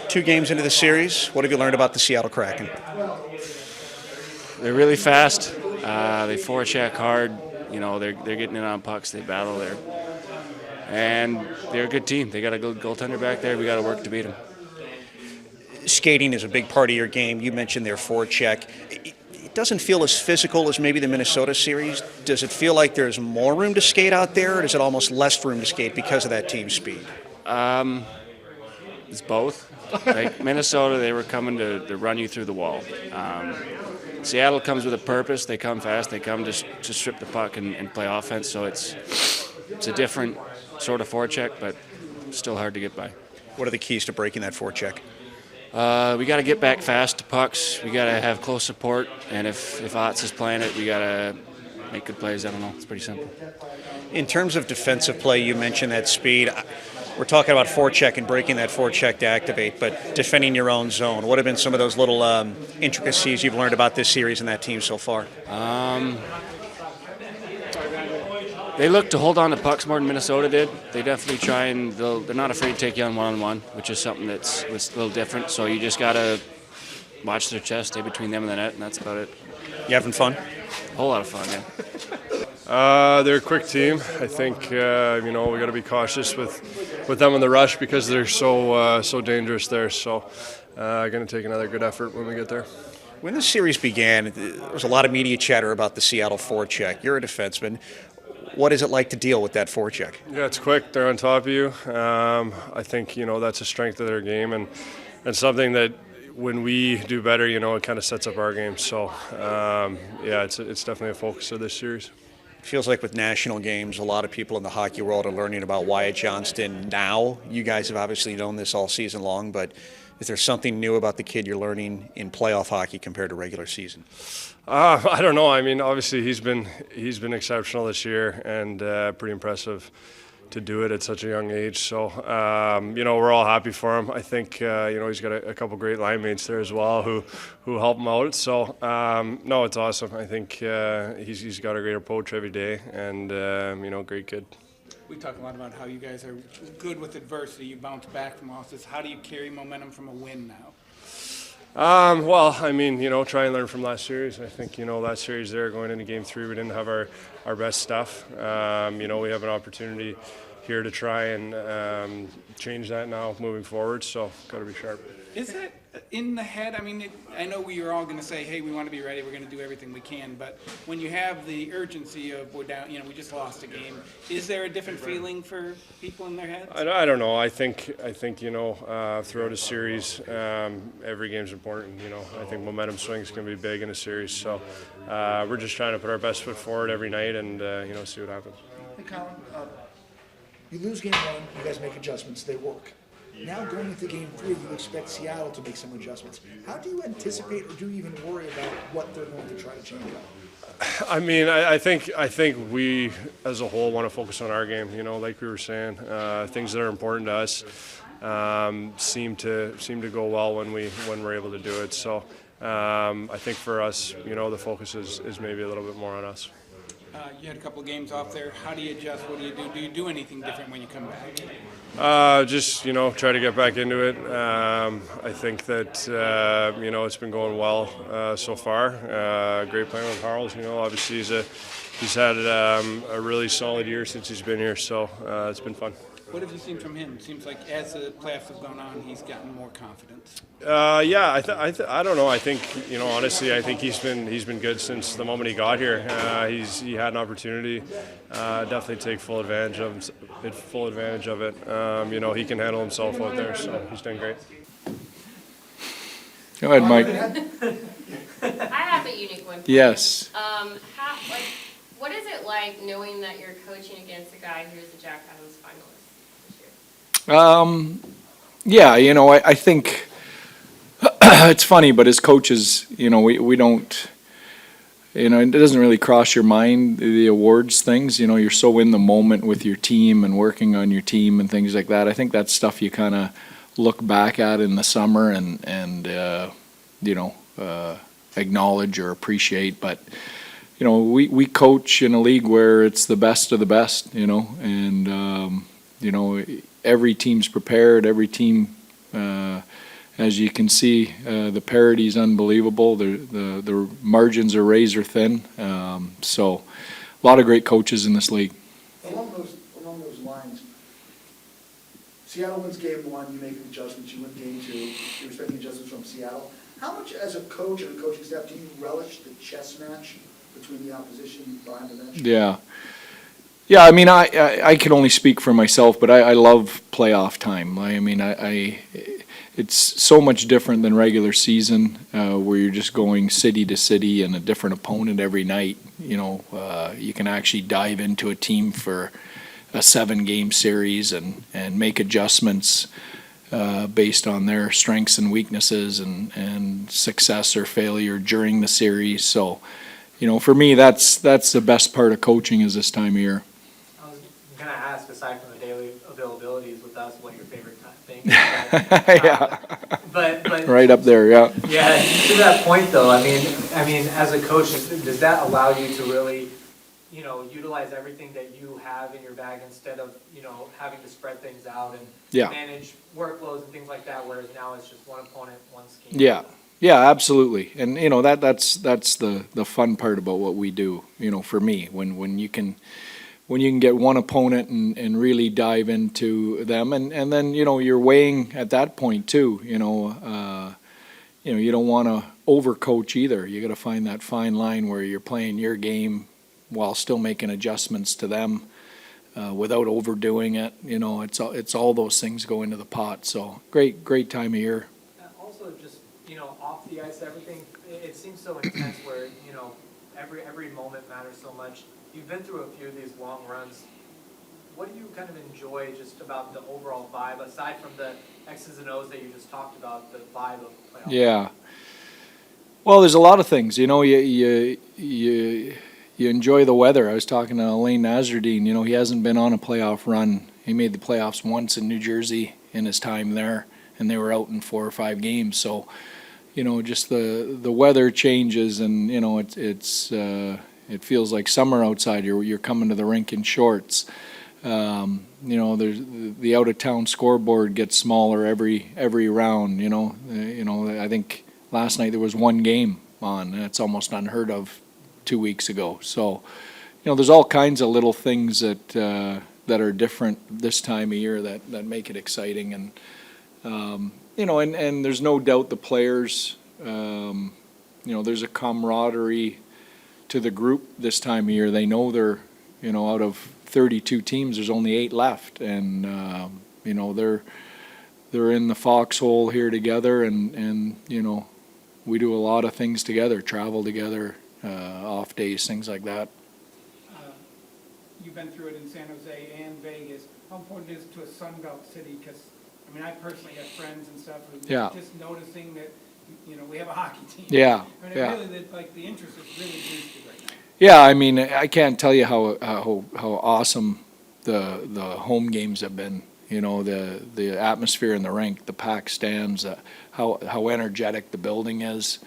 2 games into the series, what have you learned about the Seattle Kraken? They're really fast. They forecheck hard. You know, they're getting in on pucks. They battle there. And they're a good team. They got a good goaltender back there. We got to work to beat them. Skating is a big part of your game. You mentioned their forecheck. It doesn't feel as physical as maybe the Minnesota series. Does it feel like there's more room to skate out there, or is it almost less room to skate because of that team speed? It's both. Like Minnesota, they were coming to run you through the wall. Seattle comes with a purpose. They come fast. They come to strip the puck and play offense. So it's a different sort of forecheck, but still hard to get by. What are the keys to breaking that forecheck? We got to get back fast to pucks. We got to have close support, and if Otz is playing it, we got to make good plays. I don't know. It's pretty simple. In terms of defensive play, you mentioned that speed. We're talking about forecheck and breaking that forecheck to activate, but defending your own zone. What have been some of those little intricacies you've learned about this series and that team so far? They look to hold on to pucks more than Minnesota did. They definitely try, and they're not afraid to take you on one-on-one, which is something that's a little different. So you just got to watch their chest, stay between them and the net, and that's about it. You having fun? A whole lot of fun, yeah. They're a quick team. I think we got to be cautious with them in the rush because they're so dangerous there. So going to take another good effort when we get there. When the series began, there was a lot of media chatter about the Seattle forecheck. You're a defenseman. What is it like to deal with that forecheck? Yeah, it's quick. They're on top of you. I think that's a strength of their game and something that when we do better, it kind of sets up our game. So it's definitely a focus of this series. It feels like with national games, a lot of people in the hockey world are learning about Wyatt Johnston now. You guys have obviously known this all season long, but is there something new about the kid you're learning in playoff hockey compared to regular season? I don't know. I mean, obviously he's been exceptional this year and pretty impressive to do it at such a young age. So, we're all happy for him. I think, he's got a couple great line mates there as well who help him out. So, no, it's awesome. I think he's got a great approach every day and, great kid. We talk a lot about how you guys are good with adversity. You bounce back from losses. How do you carry momentum from a win now? Try and learn from last series. I think, last series there going into Game 3, we didn't have our best stuff. We have an opportunity here to try and change that now moving forward, so got to be sharp. Is that in the head? I mean, I know we are all going to say, hey, we want to be ready, we're going to do everything we can, but when you have the urgency of we're down, we just lost a game, is there a different feeling for people in their heads? I don't know. I think throughout a series, every game's important. I think momentum swings can be big in a series, so we're just trying to put our best foot forward every night and see what happens. Hey, Colin, you lose game 1, you guys make adjustments, they work. Now going into Game 3, you expect Seattle to make some adjustments. How do you anticipate or do you even worry about what they're going to try to change up? I mean, I think we as a whole want to focus on our game. Like we were saying, things that are important to us seem to go well when we're able to do it. So I think for us, the focus is maybe a little bit more on us. You had a couple of games off there. How do you adjust? What do you do? Do you do anything different when you come back? Just try to get back into it. I think that it's been going well so far. Great playing with Harley. Obviously he's had a really solid year since he's been here, so it's been fun. What have you seen from him? It seems like as the playoffs have gone on, he's gotten more confidence. I don't know. I think honestly, I think he's been good since the moment he got here. He had an opportunity, definitely take full advantage of it. He can handle himself out there, so he's doing great. Go ahead, Mike. I have a unique one. Yes. What is it like knowing that you're coaching against a guy who's a Jack Adams finalist this year? I think it's funny, but as coaches, we don't, it doesn't really cross your mind, the awards things. You're so in the moment with your team and working on your team and things like that. I think that's stuff you kind of look back at in the summer and acknowledge or appreciate. But, we coach in a league where it's the best of the best, and, every team's prepared, every team as you can see, the parity is unbelievable. The margins are razor thin. So a lot of great coaches in this league. Along those lines, Seattle wins game one, you make adjustments, you win game two, you're expecting adjustments from Seattle. How much, as a coach and a coaching staff, do you relish the chess match between the opposition behind the bench? Yeah. Yeah, I mean, I can only speak for myself, but I love playoff time. I mean, it's so much different than regular season, where you're just going city to city and a different opponent every night. You know, you can actually dive into a team for a 7-game series and make adjustments based on their strengths and weaknesses and success or failure during the series. So, you know, for me, that's the best part of coaching is this time of year. I was gonna ask, aside from the daily availabilities with us, what your favorite thing is. Yeah. But Right up there, yeah. yeah, to that point though, I mean, as a coach, does that allow you to really, you know, utilize everything that you have in your bag instead of, you know, having to spread things out and Yeah. manage workloads and things like that, whereas now it's just one opponent, one scheme? Yeah. Yeah, absolutely. And you know, that's the fun part about what we do, you know, for me, when you can get one opponent and really dive into them, and then, you know, you're weighing at that point too, you know, you don't want to overcoach either. You got to find that fine line where you're playing your game while still making adjustments to them, without overdoing it. You know, it's all those things go into the pot. So great time of year. Also, just, you know, off the ice, everything, it seems so intense where, you know, every moment matters so much. You've been through a few of these long runs. What do you kind of enjoy just about the overall vibe, aside from the X's and O's that you just talked about, the vibe of the playoffs? Yeah. Well, there's a lot of things. You know, you enjoy the weather. I was talking to Alain Nazardine. You know, he hasn't been on a playoff run. He made the playoffs once in New Jersey in his time there, and they were out in 4 or 5 games. So, you know, just the weather changes, and you know, it feels like summer outside. You're coming to the rink in shorts. You know, there's the out of town scoreboard gets smaller every round. You know, I think last night there was 1 game on, and it's almost unheard of 2 weeks ago. So, you know, there's all kinds of little things that are different this time of year that make it exciting, and you know, and there's no doubt the players. You know, there's a camaraderie to the group this time of year. They know they're, you know, out of 32 teams, there's only 8 left, and you know, they're in the foxhole here together, and you know, we do a lot of things together, travel together, off days, things like that. You've been through it in San Jose and Vegas. How important is it to a Sun Belt city? Because, I mean, I personally have friends and stuff who Yeah. just noticing that, you know, we have a hockey team. Yeah, I mean, yeah. really, like, the interest is really boosted right now. Yeah, I mean, I can't tell you how awesome the home games have been. You know, the atmosphere in the rink, the packed stands, how energetic the building is.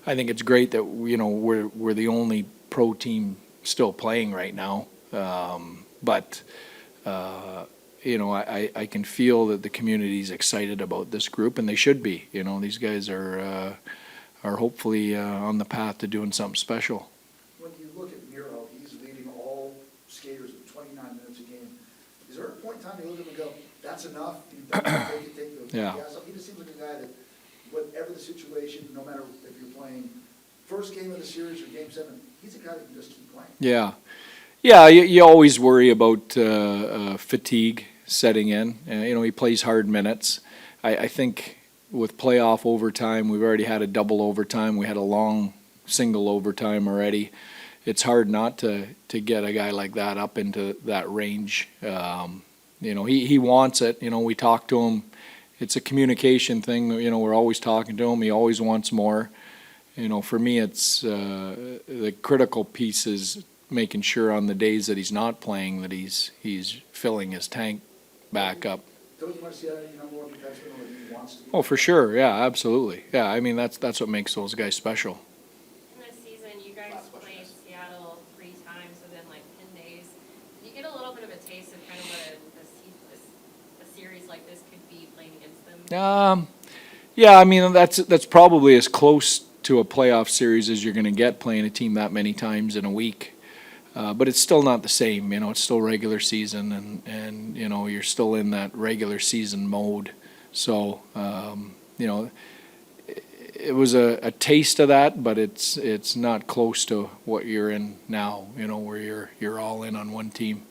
I think it's great that, you know, we're the only pro team still playing right now. But you know, I can feel that the community's excited about this group, and they should be. You know, these guys are hopefully on the path to doing something special. When you look at Miro, he's leading all skaters with 29 minutes a game. Is there a point in time you look at him and go, that's enough, you don't take the Yeah. gas up? He just seems like a guy that, whatever the situation, no matter if you're playing first game of the series or game 7, he's a guy that can just keep playing. Yeah. Yeah, you always worry about fatigue setting in. You know, he plays hard minutes. I think with playoff overtime, we've already had a double overtime. We had a long single overtime already. It's hard not to get a guy like that up into that range. You know, he wants it. You know, we talk to him. It's a communication thing. You know, we're always talking to him. He always wants more. You know, for me, it's the critical piece is making sure on the days that he's not playing that he's filling his tank back up. Don't you want to see that number one defenseman when he wants to be? Oh, for sure. Yeah, absolutely. Yeah, I mean, that's what makes those guys special. In this season, you guys played Seattle 3 times within like 10 days. Did you get a little bit of a taste of kind of what a series like this could be playing against them? Yeah, I mean, that's probably as close to a playoff series as you're gonna get playing a team that many times in a week. But it's still not the same, it's still regular season and, you're still in that regular season mode. So, it was a taste of that, but it's not close to what you're in now, where you're all in on one team.